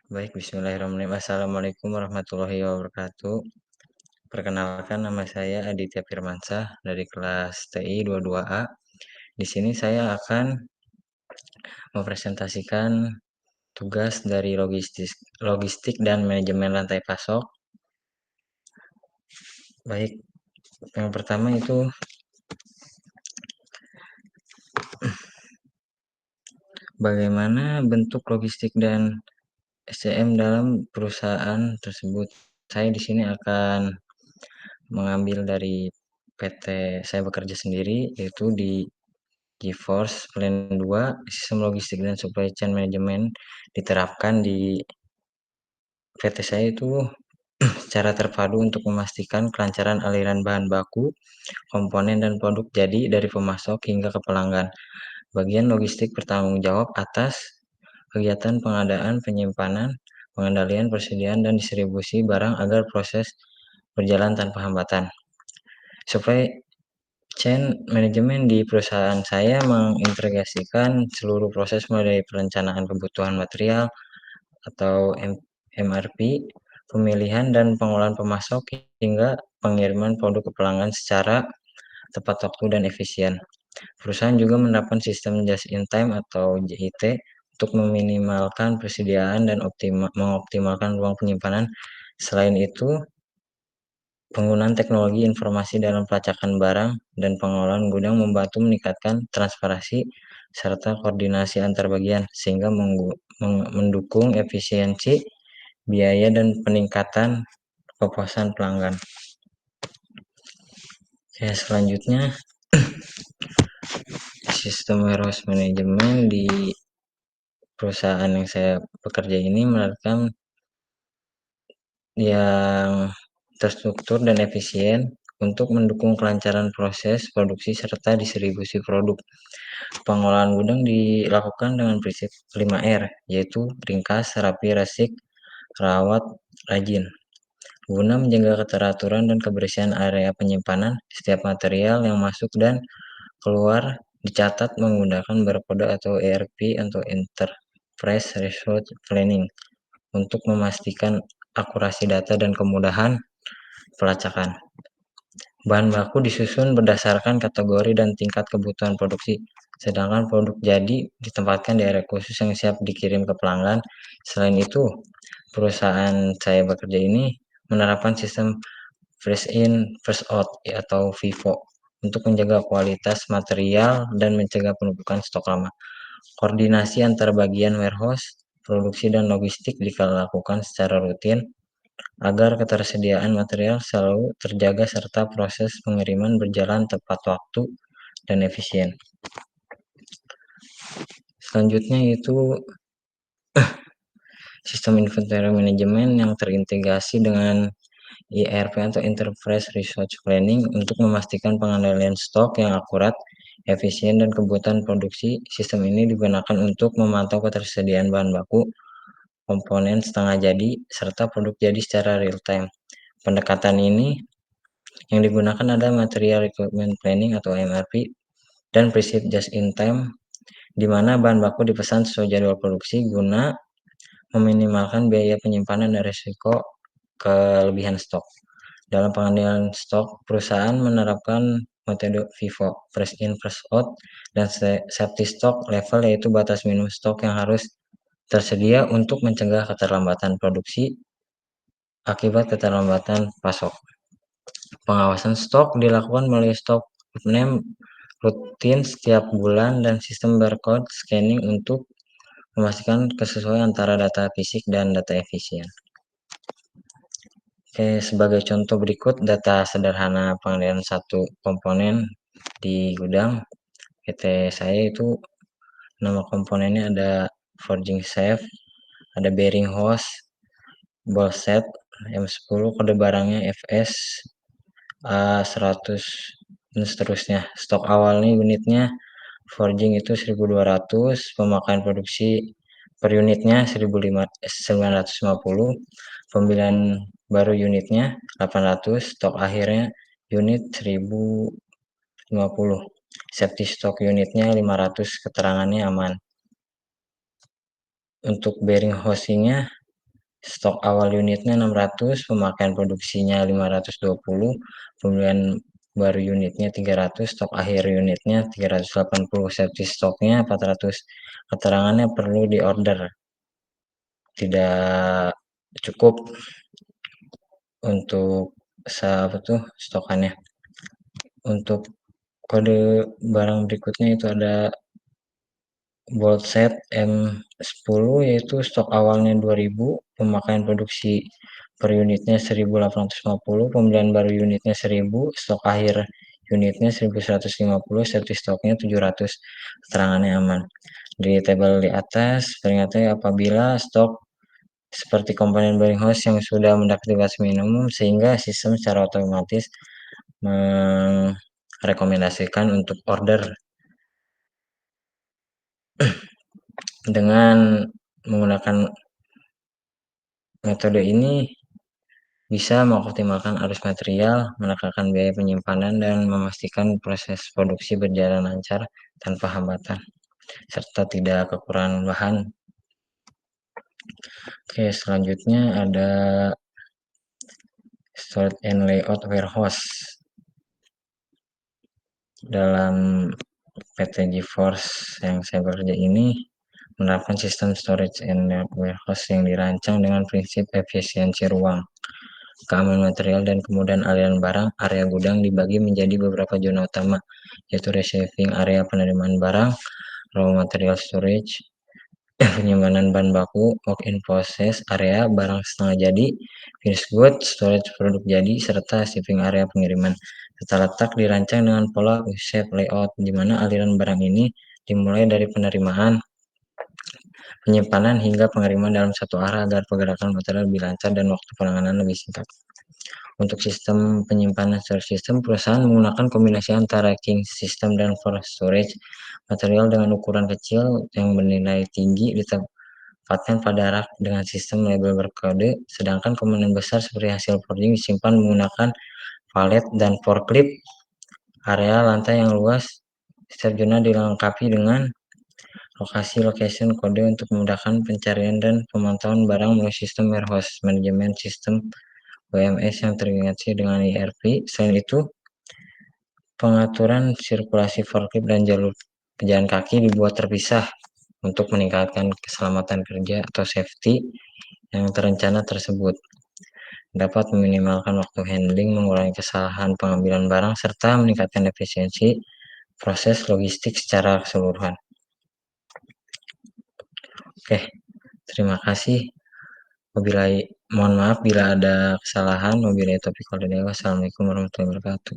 Baik, bismillahirrahmanirrahim. Assalamualaikum warahmatullahi wabarakatuh. Perkenalkan nama saya Aditya Firmansyah dari kelas TI 22A. Di sini saya akan mempresentasikan tugas dari logistik dan manajemen rantai pasok. Baik, yang pertama itu bagaimana bentuk logistik dan SCM dalam perusahaan tersebut. Saya di sini akan mengambil dari PT saya bekerja sendiri, yaitu di GeForce Plan 2, sistem logistik dan supply chain management diterapkan di PT saya itu secara terpadu untuk memastikan kelancaran aliran bahan baku, komponen, dan produk jadi dari pemasok hingga ke pelanggan. Bagian logistik bertanggung jawab atas kegiatan pengadaan, penyimpanan, pengendalian, persediaan, dan distribusi barang agar proses berjalan tanpa hambatan. Supply chain manajemen di perusahaan saya mengintegrasikan seluruh proses mulai dari perencanaan kebutuhan material atau MRP, pemilihan dan pengolahan pemasok hingga pengiriman produk ke pelanggan secara tepat waktu dan efisien. Perusahaan juga menerapkan sistem just in time atau JIT untuk meminimalkan persediaan dan mengoptimalkan ruang penyimpanan. Selain itu, penggunaan teknologi informasi dalam pelacakan barang dan pengolahan gudang membantu meningkatkan transparansi serta koordinasi antar bagian sehingga mendukung efisiensi, biaya, dan peningkatan kepuasan pelanggan. Oke, selanjutnya sistem warehouse management di perusahaan yang saya bekerja ini menerapkan yang terstruktur dan efisien untuk mendukung kelancaran proses produksi serta distribusi produk. Pengolahan gudang dilakukan dengan prinsip 5R, yaitu ringkas, rapi, resik, rawat, rajin. Guna menjaga keteraturan dan kebersihan area penyimpanan, setiap material yang masuk dan keluar dicatat menggunakan barcode atau ERP atau Enterprise Resource Planning untuk memastikan akurasi data dan kemudahan pelacakan. Bahan baku disusun berdasarkan kategori dan tingkat kebutuhan produksi, sedangkan produk jadi ditempatkan di area khusus yang siap dikirim ke pelanggan. Selain itu, perusahaan saya bekerja ini menerapkan sistem First In, First Out atau FIFO untuk menjaga kualitas material dan mencegah penumpukan stok lama. Koordinasi antar bagian warehouse, produksi, dan logistik dilakukan secara rutin agar ketersediaan material selalu terjaga serta proses pengiriman berjalan tepat waktu dan efisien. Selanjutnya itu sistem inventory management yang terintegrasi dengan ERP atau Enterprise Resource Planning untuk memastikan pengendalian stok yang akurat, efisien, dan kebutuhan produksi. Sistem ini digunakan untuk memantau ketersediaan bahan baku, komponen setengah jadi, serta produk jadi secara real time. Pendekatan ini yang digunakan ada Material Requirement Planning atau MRP dan prinsip just in time, di mana bahan baku dipesan sesuai jadwal produksi guna meminimalkan biaya penyimpanan dan risiko kelebihan stok. Dalam pengendalian stok, perusahaan menerapkan metode FIFO, First In, First Out, dan safety stock level, yaitu batas minimum stok yang harus tersedia untuk mencegah keterlambatan produksi akibat keterlambatan pasok. Pengawasan stok dilakukan melalui stok name rutin setiap bulan dan sistem barcode scanning untuk memastikan kesesuaian antara data fisik dan data efisien. Oke, sebagai contoh berikut data sederhana pengendalian satu komponen di gudang PT saya itu, nama komponennya ada forging shaft, ada bearing hose, ball set M10, kode barangnya FS A100, dan seterusnya. Stok awalnya unitnya forging itu 1200, pemakaian produksi per unitnya 950, pembelian baru unitnya 800, stok akhirnya unit 1050, safety stock unitnya 500, keterangannya aman. Untuk bearing housingnya Stok awal unitnya 600, pemakaian produksinya 520, pembelian baru unitnya 300, stok akhir unitnya 380, safety stoknya 400. Keterangannya perlu diorder. Tidak cukup untuk apa tuh stokannya. Untuk kode barang berikutnya itu ada bolt set M10, yaitu stok awalnya 2000, pemakaian produksi per unitnya 1850, pembelian baru unitnya 1000, stok akhir unitnya 1150, safety stoknya 700. Keterangannya aman. Di tabel di atas peringatnya apabila stok seperti komponen bearing hose yang sudah mendekati batas minimum, sehingga sistem secara otomatis merekomendasikan untuk order. Dengan menggunakan metode ini bisa mengoptimalkan arus material, menekan biaya penyimpanan, dan memastikan proses produksi berjalan lancar tanpa hambatan, serta tidak kekurangan bahan. Oke, selanjutnya ada storage and layout warehouse. Dalam PT GeForce yang saya bekerja ini menerapkan sistem storage and layout warehouse yang dirancang dengan prinsip efisiensi ruang, keamanan material, dan kemudahan aliran barang. Area gudang dibagi menjadi beberapa zona utama, yaitu receiving area penerimaan barang, raw material storage, penyimpanan bahan baku, work in process area barang setengah jadi, finished goods, storage produk jadi, serta shipping area pengiriman. Tata letak dirancang dengan pola U-shape layout, di mana aliran barang ini dimulai dari penerimaan, penyimpanan, hingga pengiriman dalam satu arah agar pergerakan material lebih lancar dan waktu penanganan lebih singkat. Untuk sistem penyimpanan storage system, perusahaan menggunakan kombinasi antara king system dan for storage. Material dengan ukuran kecil yang bernilai tinggi ditempatkan pada rak dengan sistem label berkode, sedangkan komponen besar seperti hasil forging disimpan menggunakan palet dan forklift. Area lantai yang luas, setiap zona dilengkapi dengan lokasi location kode untuk memudahkan pencarian dan pemantauan barang melalui sistem warehouse management system WMS yang terintegrasi dengan ERP. Selain itu, pengaturan sirkulasi forklift dan jalur pejalan kaki dibuat terpisah untuk meningkatkan keselamatan kerja atau safety yang terencana tersebut. Dapat meminimalkan waktu handling, mengurangi kesalahan pengambilan barang, serta meningkatkan efisiensi proses logistik secara keseluruhan. Oke, terima kasih. Mohon maaf bila ada kesalahan. Wabillahi taufiq wal hidayah. Wassalamualaikum warahmatullahi wabarakatuh.